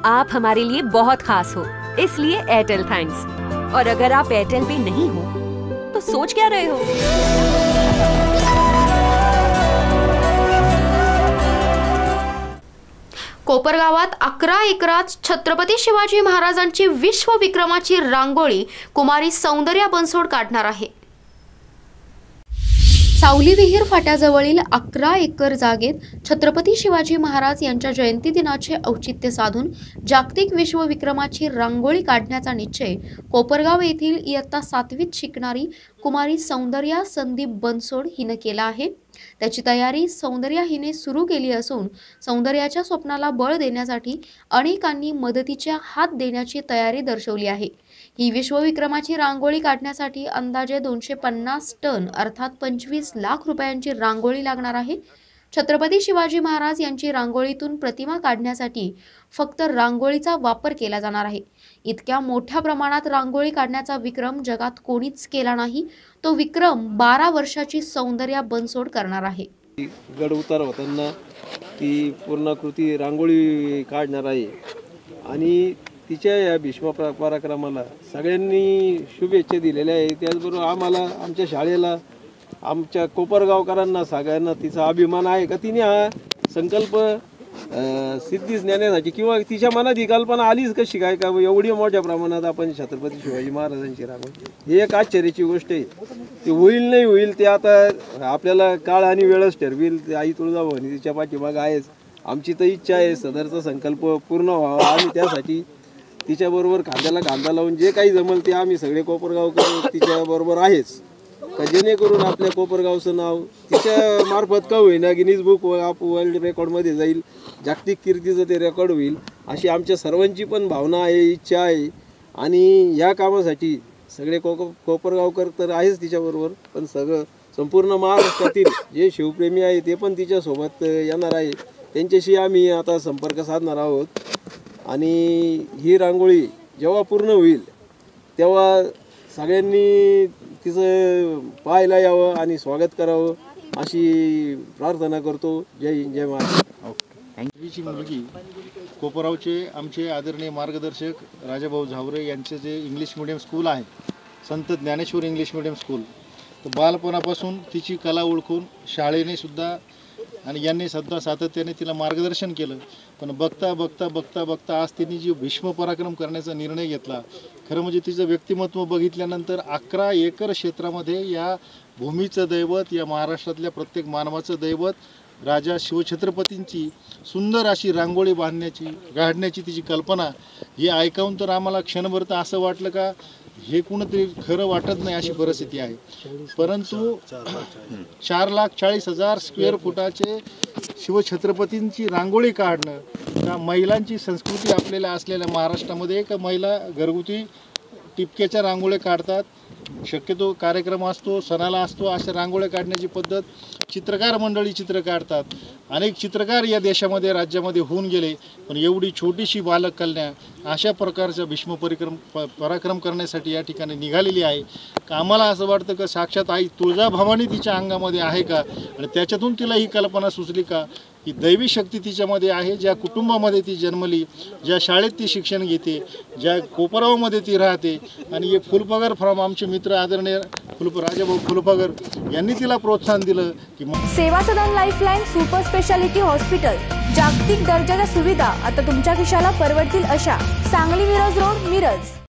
आप हमारे लिए बहुत खास हो, इसलिए एयरटेल थैंक्स। और अगर आप एयरटेल पे नहीं हो तो सोच क्या रहे हो? कोपरगावात 11 एकरात छत्रपती शिवाजी महाराजांची विश्वविक्रमाची रांगोळी कुमारी सौंदर्या बनसोड काढणार आहे। सावली विहीर फाट्याजवळील 11 एकर जागेत छत्रपती शिवाजी महाराज यांच्या जयंती दिनाचे औचित्य साधून जागतिक विश्वविक्रमाची रांगोळी काढण्याचा निश्चय कोपरगाव येथील इयत्ता 7वीत शिकणारी कुमारी सौंदर्या संदीप बनसोड हिने केला आहे। त्याची तयारी सौंदर्या हिने सुरू केली असून सौंदर्याच्या स्वप्नाला बळ देण्यासाठी अनेकांनी मदतीचा हात देण्याची तयारी दर्शवली आहे। ही विश्वविक्रमाची रांगोळी काढण्यासाठी अंदाजे 250 टन अर्थात 25 लाख रुपयांची रांगोळी लागणार आहे। छत्रपती शिवाजी महाराज यांची रांगोळीतून प्रतिमा काढण्यासाठी फक्त रांगोळीचा वापर केला जाणार आहे। इतक्या मोठ्या प्रमाणात रांगोळी काढण्याचा विक्रम जगात कोणीच केला नाही। तो विक्रम 12 वर्षाची सौंदर्या बनसोड करणार आहे। गड उतार होताना ती पूर्ण कृती रांगोळी काढणार आहे आणि तिच्या या भीष्म पराक्रमाला सगळ्यांनी शुभेच्छा दिलेल्या आहेत। त्याचबरोबर आम्हाला आमच्या शाळेला आमच्या कोपरगावकरांना सगळ्यांना तिचा अभिमान आहे का तिने हा संकल्प सिद्धीस नेण्यासाठी किंवा तिच्या मनात ही कल्पना आलीच कशी काय का एवढी मोठ्या प्रमाणात आपण छत्रपती शिवाजी महाराजांची रांगोळी, ही एक आश्चर्याची गोष्ट आहे। ते होईल नाही होईल ते आता आपल्याला काळ आणि वेळच ठरवेल। आई तुळजाभवानी तिच्या पाठीमागे आहेच। आमची तर इच्छा आहे सदरचा संकल्प पूर्ण व्हावा आणि त्यासाठी तिच्याबरोबर खांद्याला खांदा लावून जे काही जमल ते आम्ही सगळे कोपरगावकर तिच्याबरोबर आहेच का जेणेकरून आपल्या कोपरगावचं नाव तिच्या मार्फत का होईना गिनीज बुक ऑफ वर्ल्ड रेकॉर्डमध्ये जाईल, जागतिक कीर्तीचं ते रेकॉर्ड होईल अशी आमच्या सर्वांची पण भावना आहे, इच्छा आहे। आणि या कामासाठी सगळे कोपरगावकर तर आहेच तिच्याबरोबर, पण संपूर्ण महाराष्ट्रातील जे शिवप्रेमी आहे ते पण तिच्यासोबत येणार आहे। त्यांच्याशी आम्ही आता संपर्क साधणार आहोत आणि ही रांगोळी जेव्हा पूर्ण होईल तेव्हा सगळ्यांनी तिचं पाहायला यावं आणि स्वागत करावं अशी प्रार्थना करतो। जय हिंद, जय महाराष्ट्र। ही मुलगी कोपरगावचे आमचे आदरणीय मार्गदर्शक राजाभाऊ झावरे यांचे जे इंग्लिश मीडियम स्कूल आहे, संत ज्ञानेश्वर इंग्लिश मीडियम स्कूल, तर बालपणापासून तिची कला ओळखून शाळेने सुद्धा आणि यांनी सुद्धा सातत्याने तिला मार्गदर्शन केलं। पण बघता बघता बघता बघता आज तिने जी भीष्म पराक्रम करण्याचा निर्णय घेतला, खरं म्हणजे तिचं व्यक्तिमत्व बघितल्यानंतर 11 एकर क्षेत्रामध्ये या भूमीचं दैवत, या महाराष्ट्रातल्या प्रत्येक मानवाचं दैवत राजा शिवछत्रपतींची सुंदर अशी रांगोळी काढण्याची तिची कल्पना हे ऐकावून तर आम्हाला क्षणभर तर असं वाटलं का हे कुणतरी खरं वाटत नाही अशी परिस्थिती आहे। परंतु 4,40,000 स्क्वेअर फुटाचे शिवछत्रपतींची रांगोळी काढणं, का महिलांची संस्कृती आपल्याला असलेल्या महाराष्ट्रामध्ये का महिला घरगुती टिपक्याच्या रांगोळ्या काढतात, शक्यतो कार्यक्रम असतो, सणाला असतो, अशा रांगोळ्या काढण्याची पद्धत चित्रकार मंडळी चित्र काढतात। अनेक चित्रकार या देशामध्ये राज्यामध्ये होऊन गेले, पण एवढी छोटीशी बालक कन्या अशा प्रकारचा भीष्म पराक्रम करण्यासाठी या ठिकाणी निघालेली आहे। का आम्हाला असं वाटतं की साक्षात आई तुळजाभवानी तिच्या अंगामध्ये आहे का, आणि त्याच्यातून तिला ही कल्पना सुचली का ही दैवी शक्ती तिच्यामध्ये आहे। ज्या कुटुंबामध्ये ती जन्मली, ज्या शाळेत ती शिक्षण घेते, ज्या कोपरगावमध्ये ती राहते, आणि हे फुलपगार फ्रॉम आमचे मित्र आदरणीय राजाभाऊ फुलपगार यांनी तिला प्रोत्साहन दिलं की सेवा सदन लाईफलाईन सुपर स्पेशालिटी हॉस्पिटल, जागतिक दर्जाच्या सुविधा आता तुमच्या खिशाला परवडतील अशा, सांगली मिरज रोड, मिरज।